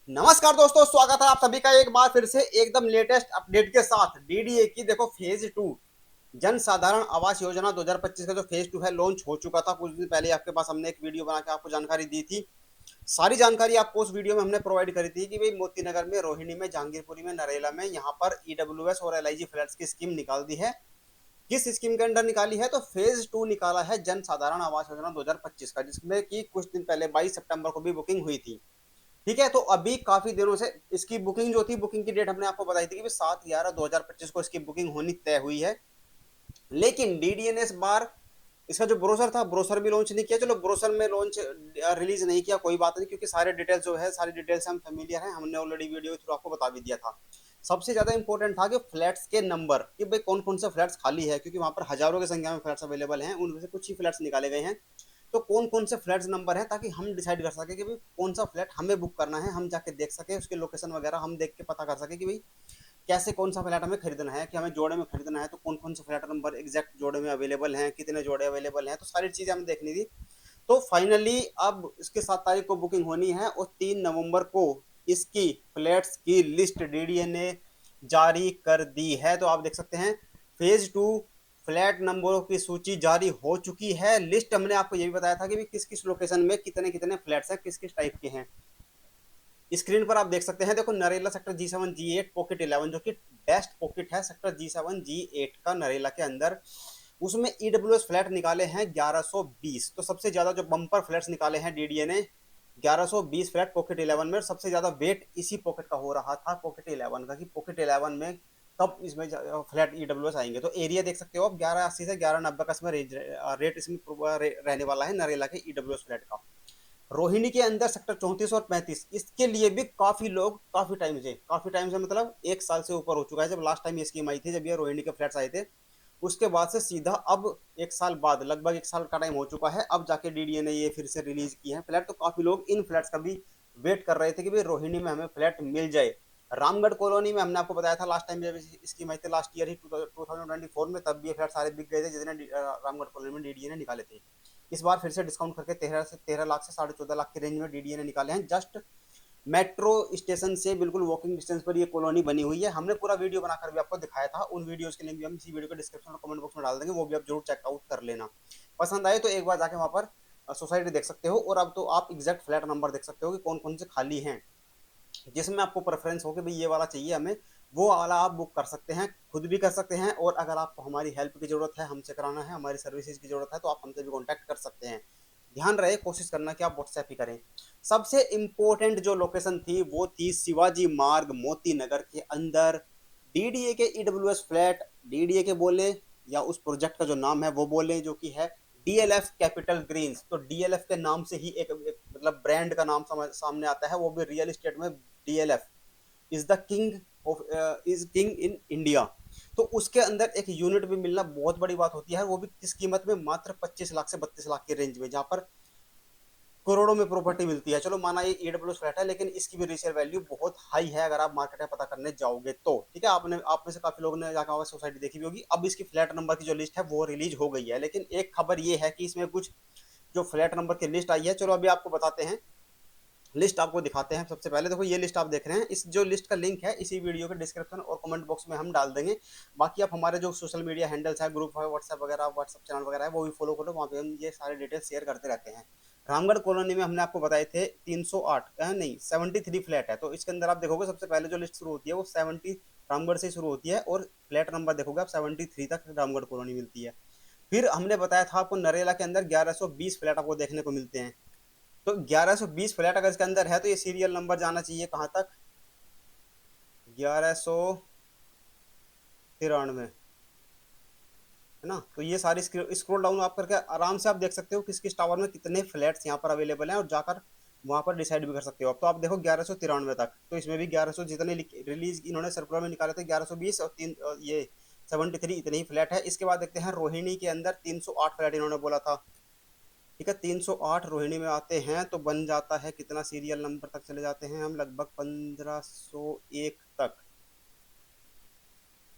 नमस्कार दोस्तों, स्वागत है आप सभी का एक बार फिर से एकदम लेटेस्ट अपडेट के साथ। डीडीए की देखो फेज 2 जन साधारण आवास योजना 2025 का जो फेज 2 है लॉन्च हो चुका था। कुछ दिन पहले आपके पास हमने एक वीडियो बना के आपको जानकारी दी थी। सारी जानकारी आपको उस वीडियो में हमने प्रोवाइड करी थी कि भाई मोती नगर में, रोहिणी में, जहांगीरपुरी में, नरेला में यहाँ पर ईडब्ल्यूएस और एलआईजी फ्लैट्स की स्कीम निकाल दी है। किस स्कीम के अंडर निकाली है? तो फेज 2 निकाला है जन साधारण आवास योजना 2025 का, जिसमें कि कुछ दिन पहले 22 सितंबर को भी बुकिंग हुई थी। ठीक है, तो अभी काफी दिनों से इसकी बुकिंग जो थी, बुकिंग की डेट हमने आपको बताई थी कि 7/11/2025 को इसकी बुकिंग होनी तय हुई है। लेकिन डीडीए ने इस बार इसका जो ब्रोशर था, ब्रोशर भी लॉन्च नहीं किया। चलो, ब्रोशर में लॉन्च रिलीज नहीं किया, कोई बात नहीं, क्योंकि सारे डिटेल्स जो है, सारी डिटेल्स हम फेमिलियर हैं, हमने ऑलरेडी वीडियो थ्रू आपको बता भी दिया था। सबसे ज्यादा इंपॉर्टेंट था कि फ्लैट्स के नंबर, कि भाई कौन कौन से फ्लैट्स खाली है, क्योंकि वहां पर हजारों की संख्या में फ्लैट्स अवेलेबल हैं, उनमें से कुछ ही फ्लैट्स निकाले गए हैं। तो कौन कौन से फ्लैट्स नंबर है, ताकि हम डिसाइड कर सके कि भाई कौन सा फ्लैट हमें बुक करना है, हम जाके देख सके उसके लोकेशन वगैरह हम देख के पता कर सके कि भाई कैसे कौन सा फ्लैट हमें खरीदना है, कि हमें जोड़े में खरीदना है तो कौन कौन से फ्लैट नंबर एग्जैक्ट जोड़े में अवेलेबल हैं, कितने जोड़े अवेलेबल हैं, तो सारी चीजें हमें देखनी थी। तो फाइनली अब इसके 7 तारीख को बुकिंग होनी है और 3 नवंबर को इसकी फ्लैट्स की लिस्ट डीडीए ने जारी कर दी है। तो आप देख सकते हैं फेज 2 फ्लैट नंबरों की सूची जारी हो चुकी है। लिस्ट हमने आपको ये भी बताया था कि किस किस लोकेशन में कितने कितने फ्लैट्स हैं, किस किस टाइप के हैं। स्क्रीन पर आप देख सकते हैं, देखो Narela sector G7 G8 pocket 11, जो कि बेस्ट पॉकेट है सेक्टर G7 G8 का नरेला के अंदर। उसमें ईडब्ल्यूएस फ्लैट निकाले हैं 1120। तो सबसे ज्यादा जो बम्पर फ्लैट्स निकाले हैं डीडीए ने, 1120 फ्लैट पॉकेट 11 में। सबसे ज्यादा वेट इसी पॉकेट का हो रहा था, पॉकेट 11 का, कि पॉकेट 11 में कब इसमें फ्लैट ईडब्ल्यूएस आएंगे। तो एरिया देख सकते हो आप, 1180 से 1190 का इसमें रेट इसमें रहने वाला है नरेला के ईडब्ल्यूएस फ्लैट का। रोहिणी के अंदर सेक्टर 34 और 35, इसके लिए भी काफी लोग काफी टाइम से मतलब 1 साल से ऊपर हो चुका है, जब लास्ट टाइम ये स्कीम आई थी, जब ये रोहिणी के फ्लैट्स आए थे। उसके बाद से सीधा अब 1 साल बाद, लगभग 1 साल का टाइम हो चुका है, अब जाके डीडीए ने ये फिर से रिलीज किए हैं फ्लैट। तो काफी लोग इन फ्लैट्स का भी वेट कर रहे थे कि भाई रोहिणी में हमें फ्लैट मिल जाए। रामगढ़ कॉलोनी में हमने आपको बताया था लास्ट टाइम जब स्कीम आई थी, लास्ट ईयर ही 2024 में, तब भी ये फ्लैट सारे बिक गए थे जितने रामगढ़ कॉलोनी में डीडीए ने निकाले थे। इस बार फिर से डिस्काउंट करके 13 लाख से 14.5 लाख के रेंज में डीडीए ने निकाले हैं। जस्ट मेट्रो स्टेशन से बिल्कुल वॉकिंग डिस्टेंस पर ये कॉलोनी बनी हुई है। हमने पूरा वीडियो बनाकर भी आपको दिखाया था, उन वीडियोस के लिंक भी हम इसी वीडियो के डिस्क्रिप्शन और कमेंट बॉक्स में डाल देंगे, वो भी आप जरूर चेकआउट कर लेना। पसंद आए तो एक बार जाके वहां पर सोसाइटी देख सकते हो, और अब तो आप एग्जैक्ट फ्लैट नंबर देख सकते हो कि कौन कौन से खाली हैं, जिसमें आपको प्रेफरेंस हो कि भाई ये वाला चाहिए हमें, वो वाला आप बुक कर सकते हैं, खुद भी कर सकते हैं। और अगर आपको हमारी हेल्प की जरूरत है, हमसे कराना है, हमारी सर्विसेज की जरूरत है, तो आप हमसे भी कॉन्टैक्ट कर सकते हैं। ध्यान रहे, कोशिश करना कि आप व्हाट्सएप ही करें। सबसे इंपॉर्टेंट जो लोकेशन थी वो थी शिवाजी मार्ग मोती नगर के अंदर। डीडीए के ईडब्ल्यूएस फ्लैट, डीडीए के बोले या उस प्रोजेक्ट का जो नाम है वो बोले, जो कि है डीएलएफ कैपिटल ग्रीन्स। तो डीएलएफ के नाम से ही एक मतलब ब्रांड का नाम सामने आता है, वो भी रियल एस्टेट में। DLF is the king of is king in India. तो उसके अंदर एक यूनिट भी मिलना बहुत बड़ी बात होती है, वो भी किस कीमत में? मात्र 25 लाख से 32 लाख के रेंज में, जहां पर करोड़ों में प्रॉपर्टी मिलती है। चलो माना ये ईडब्ल्यू फ्लैट है, लेकिन इसकी भी रीसेल वैल्यू बहुत हाई है अगर आप मार्केट में पता करने जाओगे तो। ठीक है, आपने आप में से काफी लोगों ने जाकर सोसाइटी देखी भी होगी। अब इसकी फ्लैट नंबर की जो लिस्ट है वो रिलीज हो गई है, लेकिन एक खबर ये है कि इसमें कुछ जो फ्लैट नंबर की लिस्ट आई है, चलो अभी आपको बताते हैं, लिस्ट आपको दिखाते हैं। सबसे पहले देखो, ये लिस्ट आप देख रहे हैं, इस जो लिस्ट का लिंक है इसी वीडियो के डिस्क्रिप्शन और कमेंट बॉक्स में हम डाल देंगे। बाकी आप हमारे जो सोशल मीडिया हैंडल्स है, ग्रुप है, व्हाट्सएप वगैरह, व्हाट्सएप चैनल वगैरह है, वो भी फॉलो करो, वहाँ पे हम ये सारे डिटेल्स शेयर करते रहते हैं। रामगढ़ कॉलोनी में हमने आपको बताए थे 308 नहीं 73 फ्लैट है। तो इसके अंदर आप देखोगे सबसे पहले जो लिस्ट शुरू होती है वो 70 रामगढ़ से शुरू होती है, और फ्लैट नंबर देखोगे आप 73 तक रामगढ़ कॉलोनी मिलती है। फिर हमने बताया था आपको नरेला के अंदर 1120 फ्लैट आपको देखने को मिलते हैं। तो 1120 फ्लैट अगर इसके अंदर है तो ये सीरियल नंबर जाना चाहिए कहाँ तक? 1193, है ना? तो ये सारी स्क्रॉल डाउन आप करके आराम से आप देख सकते हो किस किस टावर में कितने फ्लैट्स यहाँ पर अवेलेबल हैं, और जाकर वहां पर डिसाइड भी कर सकते हो। अब तो आप देखो 1193 तक, तो इसमें भी 1100 जितने रिलीज इन्होंने सर्कुलर में निकाले थे 1120, और तीन ये 73 इतने ही फ्लैट है। इसके बाद देखते हैं रोहिणी के अंदर 308 फ्लैट इन्होंने बोला था। ठीक है, 308 रोहिणी में आते हैं तो बन जाता है कितना? सीरियल नंबर तक चले जाते हैं हम, लगभग 1501 तक।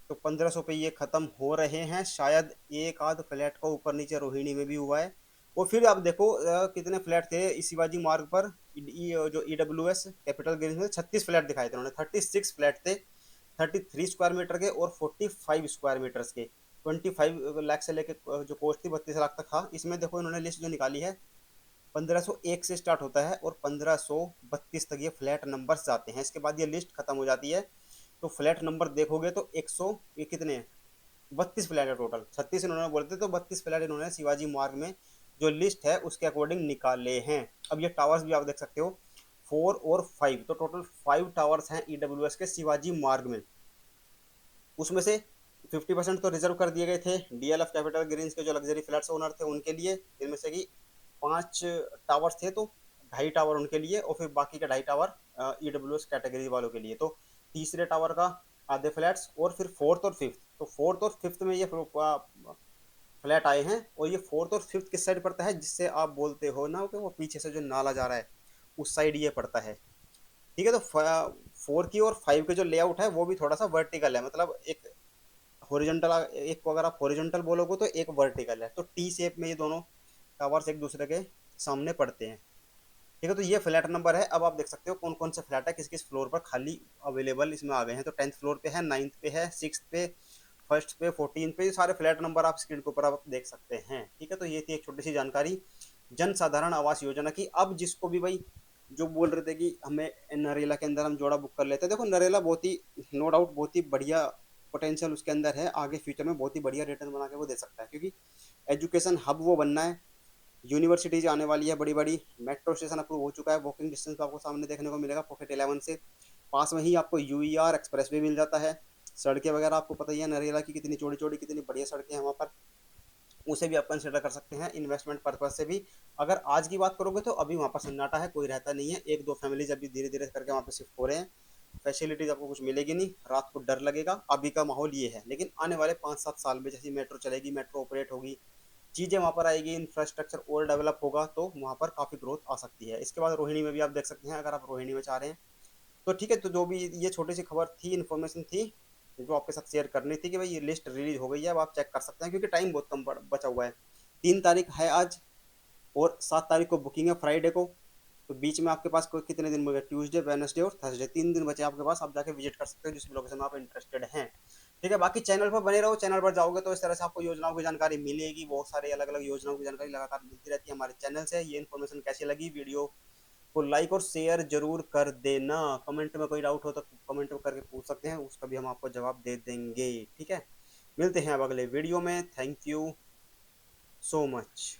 तो 1500 पे ये खत्म हो रहे हैं, शायद एक आध फ्लैट का ऊपर नीचे रोहिणी में भी हुआ है। और फिर आप देखो कितने फ्लैट थे इस शिवाजी मार्ग पर। जो EWS कैपिटल ग्रीन्स में 36 फ्लैट दिखाए थे उन्होंने, 36 फ्लैट थे, 33 स्क्वायर मीटर के और 45 स्क्वायर मीटर्स के। 25 लाख से लेके जो कोस्ट थी 32 लाख तक था। इसमें देखो इन्होंने लिस्ट जो निकाली है 1501 से स्टार्ट होता है और 1532 तक ये फ्लैट नंबर्स जाते हैं। इसके बाद ये लिस्ट खत्म हो जाती है। तो फ्लैट नंबर देखोगे तो 100, ये कितने हैं, 32 फ्लैट है टोटल। 36 इन्होंने बोले थे तो 32 फ्लैट इन्होंने शिवाजी मार्ग में जो लिस्ट है उसके अकॉर्डिंग निकाले हैं। अब ये टावर्स भी आप देख सकते हो 4 और 5, तो टोटल 5 टावर्स हैं ईडब्ल्यूएस के शिवाजी मार्ग में। उसमें से 50% तो रिजर्व कर दिए गए थे डीएलएफ कैपिटल ग्रीन्स के जो लग्जरी फ्लैट्स ओनर थे उनके लिए, जिनमें से कि 5 टावर्स थे तो 2.5 टावर उनके लिए और फिर बाकी के 2.5 टावर ईडब्ल्यूएस कैटेगरी वालों के लिए। तो तीसरे टावर का आधे फ्लैट्स और फिर फोर्थ और फिफ्थ, तो फोर्थ और फिफ्थ में ये फ्लैट आए हैं। और ये फोर्थ और फिफ्थ किस साइड पड़ता है, जिससे आप बोलते हो ना कि वो पीछे से जो नाला जा रहा है उस साइड ये पड़ता है। ठीक है, तो 4 की और 5 के जो लेआउट है वो भी थोड़ा सा वर्टिकल है, मतलब एक हॉरिजॉन्टल, एक को अगर आप हॉरिजॉन्टल बोलोगे तो एक वर्टिकल है, तो टी शेप में ये दोनों टावर्स एक दूसरे के सामने पड़ते हैं। ठीक है, तो ये फ्लैट नंबर है। अब आप देख सकते हो कौन कौन से फ्लैट है किस किस फ्लोर पर खाली अवेलेबल इसमें आ गए हैं। तो 10th फ्लोर पे है, 9th पे है, 6th पे, फर्स्ट पे, 14 पे, सारे फ्लैट नंबर आप स्क्रीन के ऊपर आप देख सकते हैं। ठीक है, तो ये थी एक छोटी सी जानकारी जन साधारण आवास योजना की। अब जिसको भी भाई जो बोल रहे थे कि हमें नरेला के अंदर हम जोड़ा बुक कर लेते हैं, देखो नरेला बहुत ही, नो डाउट बहुत ही बढ़िया पोटेंशियल उसके अंदर है, आगे फ्यूचर में बहुत ही बढ़िया रिटर्न बना के वो दे सकता है, क्योंकि एजुकेशन हब वो बनना है। यूनिवर्सिटीज आने वाली है बड़ी बड़ी, मेट्रो स्टेशन अप्रूव हो चुका है, वॉकिंग डिस्टेंस आपको सामने देखने को मिलेगा पॉकेट 11 से। पास में ही आपको यूईआर एक्सप्रेस भी मिल जाता है। सड़कें वगैरह आपको पता ही है नरेला की कितनी चौड़ी चौड़ी कितनी बढ़िया सड़कें हैं वहाँ पर, उसे भी आप कंसिडर कर सकते हैं इन्वेस्टमेंट पर्पज से भी। अगर आज की बात करोगे तो अभी वहाँ पर सन्नाटा है, कोई रहता नहीं है, एक दो फैमिलीज अभी धीरे धीरे करके वहाँ पे शिफ्ट हो रहे हैं। फैसिलिटीज आपको कुछ मिलेगी नहीं, रात को डर लगेगा, अभी का माहौल ये है। लेकिन आने वाले 5-7 साल में जैसी मेट्रो चलेगी, मेट्रो ऑपरेट होगी, चीज़ें वहाँ पर आएगी, इंफ्रास्ट्रक्चर और डेवलप होगा, तो वहाँ पर काफ़ी ग्रोथ आ सकती है। इसके बाद रोहिणी में भी आप देख सकते हैं, अगर आप रोहिणी में चाह रहे हैं तो ठीक है। तो जो भी ये छोटी सी खबर थी, इन्फॉर्मेशन थी जो आपके साथ शेयर करनी थी कि भाई ये लिस्ट रिलीज हो गई है, अब आप चेक कर सकते हैं क्योंकि टाइम बहुत कम बचा हुआ है। 3 तारीख है आज और 7 तारीख को बुकिंग है फ्राइडे को। तो बीच में आपके पास कोई कितने दिन बचे, ट्यूसडे, वेडनेसडे और थर्सडे, 3 दिन बचे आपके पास, आप जाके विजिट कर सकते हो जिस भी लोकेशन में आप इंटरेस्टेड हैं। ठीक है, बाकी चैनल पर बने रहो, चैनल पर जाओगे तो इस तरह से आपको योजनाओं की जानकारी मिलेगी, बहुत सारे अलग अलग योजनाओं की जानकारी लगातार मिलती रहती है हमारे चैनल से। ये इन्फॉर्मेशन कैसी लगी, वीडियो को लाइक और शेयर जरूर कर देना। कमेंट में कोई डाउट हो तो कमेंट में करके पूछ सकते हैं, उसका भी हम आपको जवाब दे देंगे। ठीक है, मिलते हैं अब अगले वीडियो में। Thank you so much.